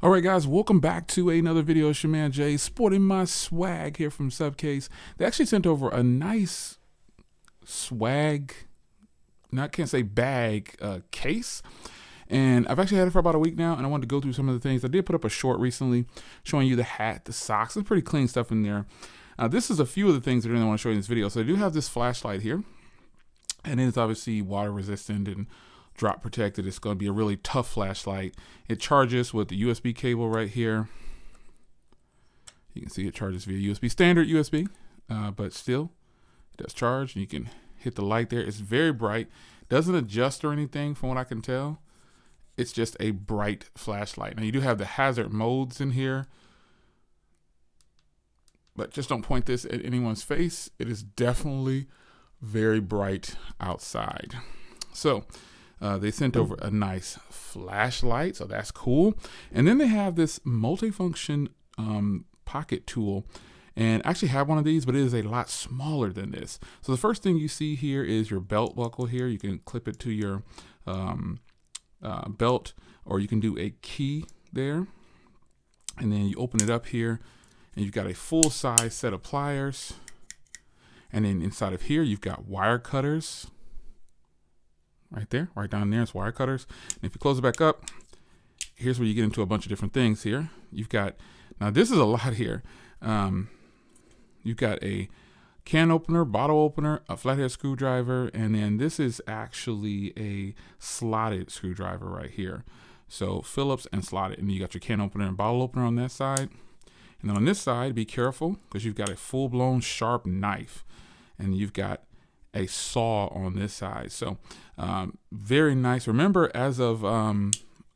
All right, guys, welcome back to another video. It's your man Jay, sporting my swag here from Supcase. They actually sent over a nice swag, can't say bag, case. And I've actually had it for about a week now, and I wanted to go through some of the things. I did put up a short recently showing you the hat, the socks. There's pretty clean stuff in there. This is a few of the things that I really want to show you in this video. So I do have this flashlight here, and it's obviously water resistant and drop protected. It's going to be a really tough flashlight. It charges with the USB cable right here. You can see it charges via USB, standard USB, but still it does charge. You can hit the light there. It's very bright. Doesn't adjust or anything from what I can tell. It's just a bright flashlight. Now you do have the hazard modes in here, but just don't point this at anyone's face. It is definitely very bright outside. So they sent over a nice flashlight, so that's cool. And then they have this multifunction pocket tool. And I actually have one of these, but it is a lot smaller than this. So the first thing you see here is your belt buckle here. You can clip it to your belt, or you can do a key there. And then you open it up here, and you've got a full-size set of pliers. And then inside of here, you've got wire cutters. Right there, right down there is wire cutters. And if you close it back up, here's where you get into a bunch of different things here. You've got, now this is a lot here. You've got a can opener, bottle opener, a flathead screwdriver, and then this is actually a slotted screwdriver right here. So Phillips and slotted, and you got your can opener and bottle opener on that side. And then on this side, be careful because you've got a full-blown sharp knife, and you've got a saw on this side. So very nice. Remember, as of November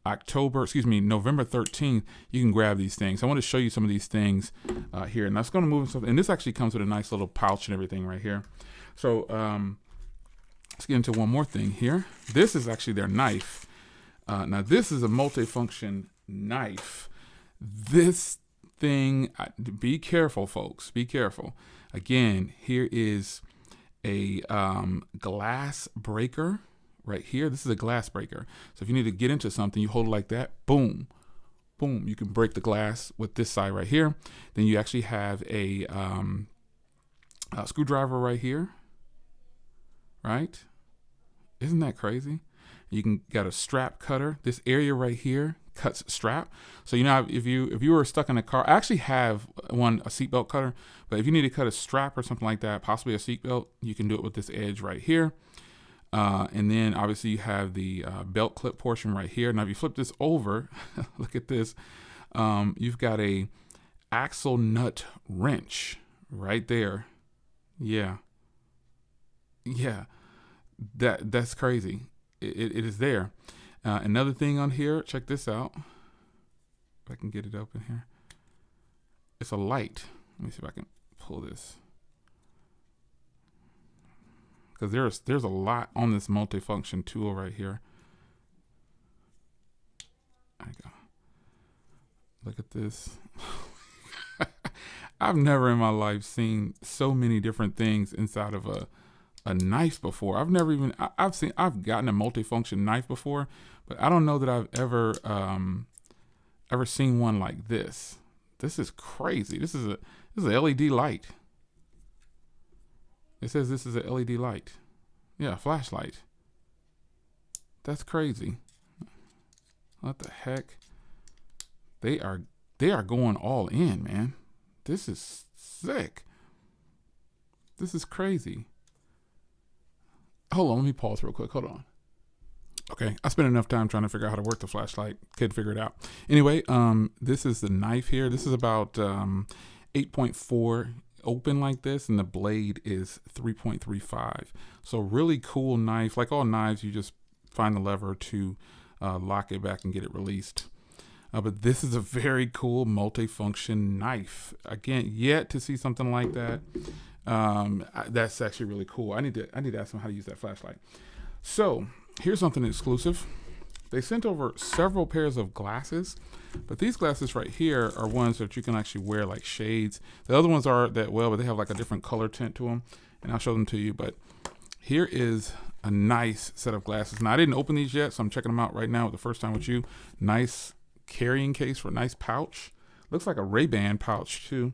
13th, you can grab these things. I want to show you some of these things here, and that's going to move something. And this actually comes with a nice little pouch and everything right here. So let's get into one more thing here. This is actually their knife. Now this is a multifunction knife. This thing, be careful, folks. Be careful. Again, here is a glass breaker right here. This is a glass breaker. So if you need to get into something, you hold it like that, boom, boom. You can break the glass with this side right here. Then you actually have a screwdriver right here, right? Isn't that crazy? You can got a strap cutter. This area right here cuts strap. So you know, if you were stuck in a car, I actually have a seatbelt cutter, but if you need to cut a strap or something like that, possibly a seatbelt, you can do it with this edge right here. And then obviously you have the belt clip portion right here. Now if you flip this over, look at this. You've got a axle nut wrench right there. Yeah, that's crazy. It is there. Another thing on here, check this out. If I can get it open here. It's a light. Let me see if I can pull this. Because there's a lot on this multifunction tool right here. There you go. Look at this. I've never in my life seen so many different things inside of a knife before. I've gotten a multifunction knife before, but I don't know that I've ever seen one like this. This is crazy. This is a LED light. It says this is a LED light. Yeah, flashlight. That's crazy. What the heck? They are going all in, man. This is sick. This is crazy. Hold on, let me pause real quick. Hold on. Okay, I spent enough time trying to figure out how to work the flashlight. Couldn't figure it out. Anyway, this is the knife here. This is about 8.4 open like this, and the blade is 3.35. So really cool knife. Like all knives, you just find the lever to lock it back and get it released. But this is a very cool multifunction knife. Again, yet to see something like that. That's actually really cool. I need to ask them how to use that flashlight. So here's something exclusive. They sent over several pairs of glasses, but these glasses right here are ones that you can actually wear like shades. The other ones are that well, but they have like a different color tint to them, and I'll show them to you. But here is a nice set of glasses. Now I didn't open these yet, so I'm checking them out right now the first time with you. Nice carrying case for a nice pouch. Looks like a Ray-Ban pouch too.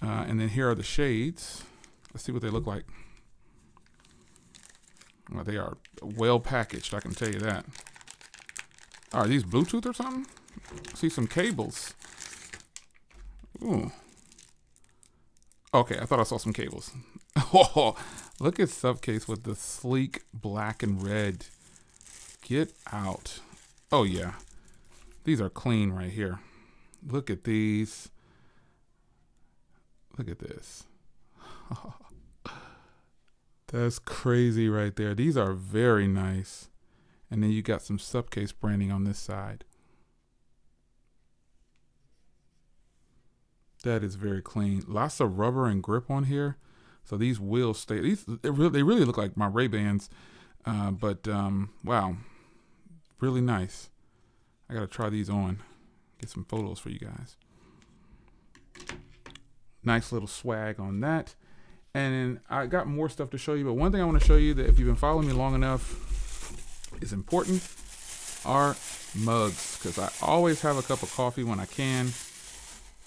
And then here are the shades. Let's see what they look like. Well, they are well packaged, I can tell you that. Are these Bluetooth or something? I see some cables. Ooh. Okay, I thought I saw some cables. Oh, look at Supcase with the sleek black and red. Get out. Oh yeah, these are clean right here. Look at these. Look at this. That's crazy right there. These are very nice. And then you got some Supcase branding on this side. That is very clean. Lots of rubber and grip on here. So these will stay. They really look like my Ray-Bans. Wow. Really nice. I got to try these on. Get some photos for you guys. Nice little swag on that. And then I got more stuff to show you. But one thing I want to show you that if you've been following me long enough is important are mugs. Because I always have a cup of coffee when I can.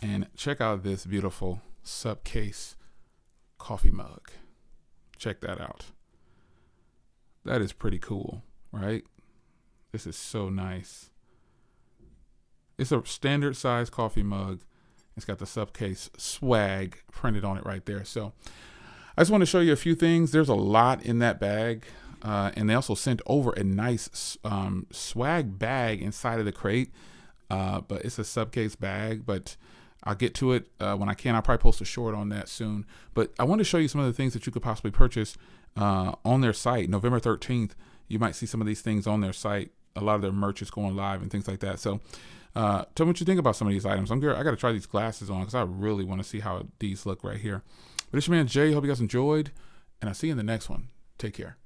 And check out this beautiful Supcase coffee mug. Check that out. That is pretty cool, right? This is so nice. It's a standard size coffee mug. It's got the Supcase Swag printed on it right there. So I just want to show you a few things. There's a lot in that bag. And they also sent over a nice swag bag inside of the crate. But it's a Supcase bag. But I'll get to it when I can. I'll probably post a short on that soon. But I want to show you some of the things that you could possibly purchase on their site. November 13th, you might see some of these things on their site. A lot of their merch is going live and things like that. So tell me what you think about some of these items. I got to try these glasses on because I really want to see how these look right here. But it's your man Jay. Hope you guys enjoyed. And I'll see you in the next one. Take care.